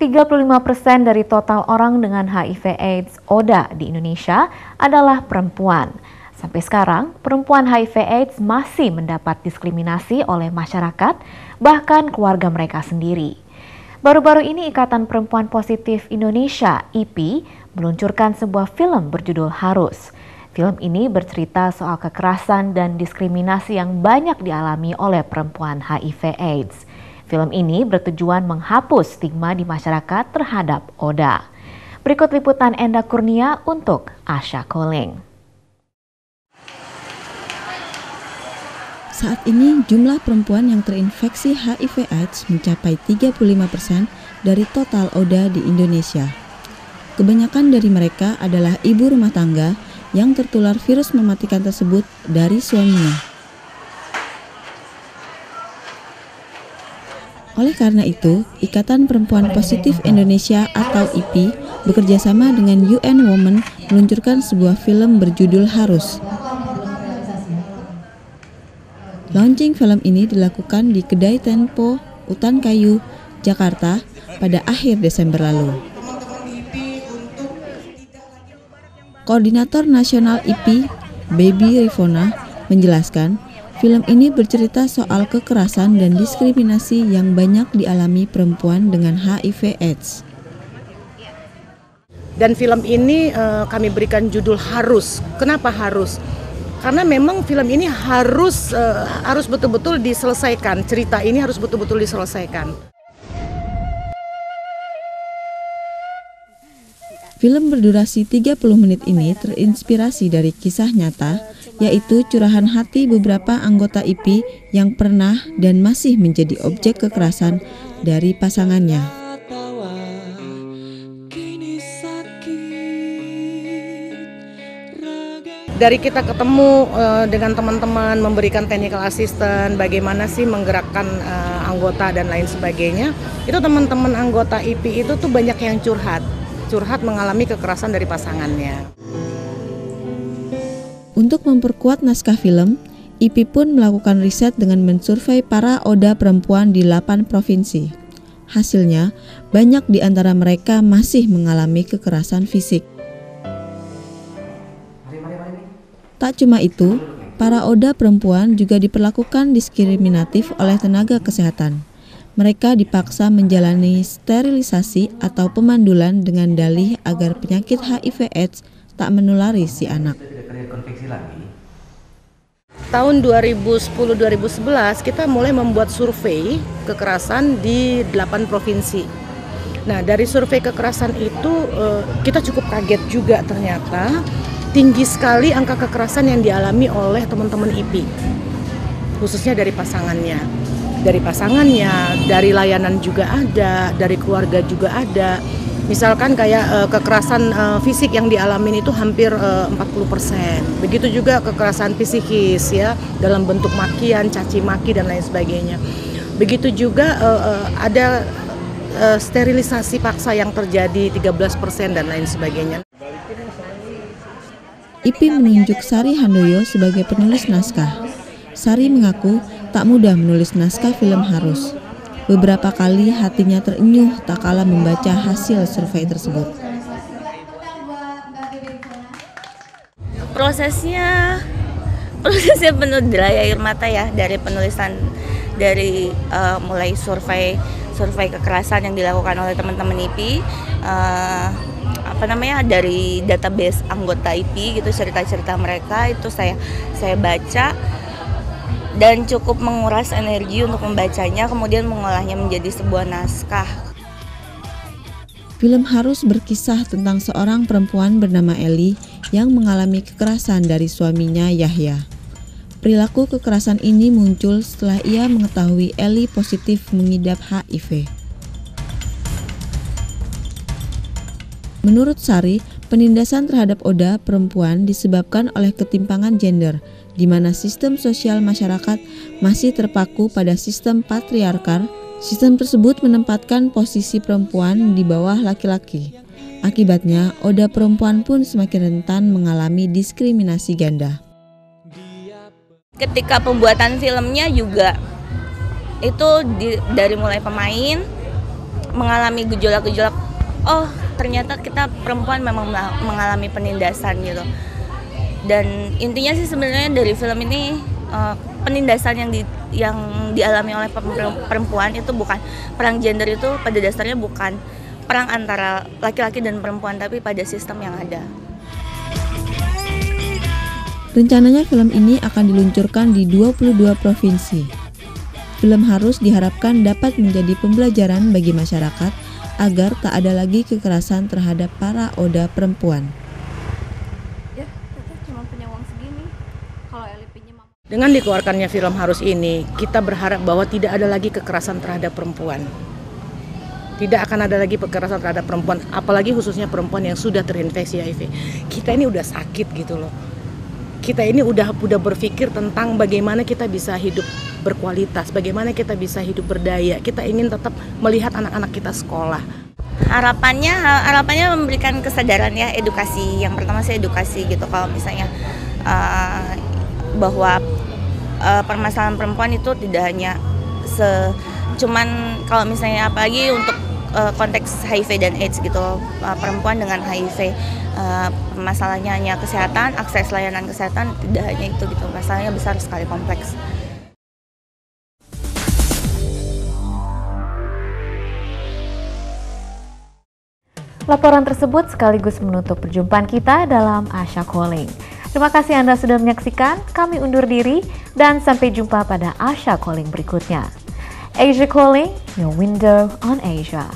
35% dari total orang dengan HIV/AIDS ODA di Indonesia adalah perempuan. Sampai sekarang, perempuan HIV/AIDS masih mendapat diskriminasi oleh masyarakat, bahkan keluarga mereka sendiri. Baru-baru ini Ikatan Perempuan Positif Indonesia (IPI) meluncurkan sebuah film berjudul Harus. Film ini bercerita soal kekerasan dan diskriminasi yang banyak dialami oleh perempuan HIV/AIDS. Film ini bertujuan menghapus stigma di masyarakat terhadap ODA. Berikut liputan Enda Kurnia untuk Asha Calling. Saat ini jumlah perempuan yang terinfeksi HIV/AIDS mencapai 35% dari total ODA di Indonesia. Kebanyakan dari mereka adalah ibu rumah tangga yang tertular virus mematikan tersebut dari suaminya. Oleh karena itu, Ikatan Perempuan Positif Indonesia atau IPI bekerjasama dengan UN Women meluncurkan sebuah film berjudul Harus. Launching film ini dilakukan di Kedai Tempo, Utan Kayu, Jakarta pada akhir Desember lalu. Koordinator Nasional IPI, Baby Rifona, menjelaskan, film ini bercerita soal kekerasan dan diskriminasi yang banyak dialami perempuan dengan HIV/AIDS. Dan film ini kami berikan judul Harus. Kenapa harus? Karena memang film ini harus betul-betul diselesaikan. Cerita ini harus betul-betul diselesaikan. Film berdurasi 30 menit ini terinspirasi dari kisah nyata, yaitu curahan hati beberapa anggota IPI yang pernah dan masih menjadi objek kekerasan dari pasangannya. Dari kita ketemu dengan teman-teman, memberikan technical assistant, bagaimana sih menggerakkan anggota dan lain sebagainya, itu teman-teman anggota IPI itu tuh banyak yang curhat mengalami kekerasan dari pasangannya. Untuk memperkuat naskah film, IPI pun melakukan riset dengan mensurvei para ODA perempuan di 8 provinsi. Hasilnya, banyak di antara mereka masih mengalami kekerasan fisik. Tak cuma itu, para ODA perempuan juga diperlakukan diskriminatif oleh tenaga kesehatan. Mereka dipaksa menjalani sterilisasi atau pemandulan dengan dalih agar penyakit HIV/AIDS tak menulari si anak. Tahun 2010-2011 kita mulai membuat survei kekerasan di 8 provinsi. Nah, dari survei kekerasan itu kita cukup kaget juga, ternyata tinggi sekali angka kekerasan yang dialami oleh teman-teman IPI, khususnya dari pasangannya. Dari layanan juga ada, dari keluarga juga ada. Misalkan kayak kekerasan fisik yang dialamin itu hampir 40%. Begitu juga kekerasan psikis ya, dalam bentuk makian, caci maki dan lain sebagainya. Begitu juga ada sterilisasi paksa yang terjadi 13% dan lain sebagainya. IPI menunjuk Sari Handoyo sebagai penulis naskah. Sari mengaku tak mudah menulis naskah film Harus. Beberapa kali hatinya terenyuh tak kala membaca hasil survei tersebut. Prosesnya penuh derai air mata ya, dari penulisan, dari mulai survei kekerasan yang dilakukan oleh teman-teman IPI, dari database anggota IPI gitu, cerita-cerita mereka itu saya baca dan cukup menguras energi untuk membacanya, kemudian mengolahnya menjadi sebuah naskah. Film Harus berkisah tentang seorang perempuan bernama Eli yang mengalami kekerasan dari suaminya Yahya. Perilaku kekerasan ini muncul setelah ia mengetahui Eli positif mengidap HIV. Menurut Sari, penindasan terhadap ODA perempuan disebabkan oleh ketimpangan gender, di mana sistem sosial masyarakat masih terpaku pada sistem patriarkal. Sistem tersebut menempatkan posisi perempuan di bawah laki-laki. Akibatnya, ODA perempuan pun semakin rentan mengalami diskriminasi ganda. Ketika pembuatan filmnya juga itu dari mulai pemain, mengalami gejolak-gejolak, oh ternyata kita perempuan memang mengalami penindasan gitu. Dan intinya sih sebenarnya dari film ini penindasan yang dialami oleh perempuan itu bukan perang gender, itu pada dasarnya bukan perang antara laki-laki dan perempuan, tapi pada sistem yang ada. Rencananya film ini akan diluncurkan di 22 provinsi. Film Harus diharapkan dapat menjadi pembelajaran bagi masyarakat agar tak ada lagi kekerasan terhadap para ODA perempuan. Ya, kita cuma punya uang segini. Kalau Eli pinjam. Dengan dikeluarkannya film Harus ini, kita berharap bahwa tidak ada lagi kekerasan terhadap perempuan. Tidak akan ada lagi kekerasan terhadap perempuan, apalagi khususnya perempuan yang sudah terinfeksi HIV. Kita ini udah sakit gitu loh. Kita ini udah berpikir tentang bagaimana kita bisa hidup berkualitas, bagaimana kita bisa hidup berdaya. Kita ingin tetap melihat anak-anak kita sekolah. Harapannya memberikan kesadaran ya, edukasi. Yang pertama sih edukasi gitu. Kalau misalnya bahwa permasalahan perempuan itu tidak hanya cuman kalau misalnya apalagi untuk konteks HIV dan AIDS gitu, perempuan dengan HIV masalahnya hanya kesehatan, akses layanan kesehatan, tidak hanya itu gitu, masalahnya besar sekali, kompleks. Laporan tersebut sekaligus menutup perjumpaan kita dalam Asia Calling. Terima kasih Anda sudah menyaksikan, kami undur diri dan sampai jumpa pada Asia Calling berikutnya. Asia Calling, your window on Asia.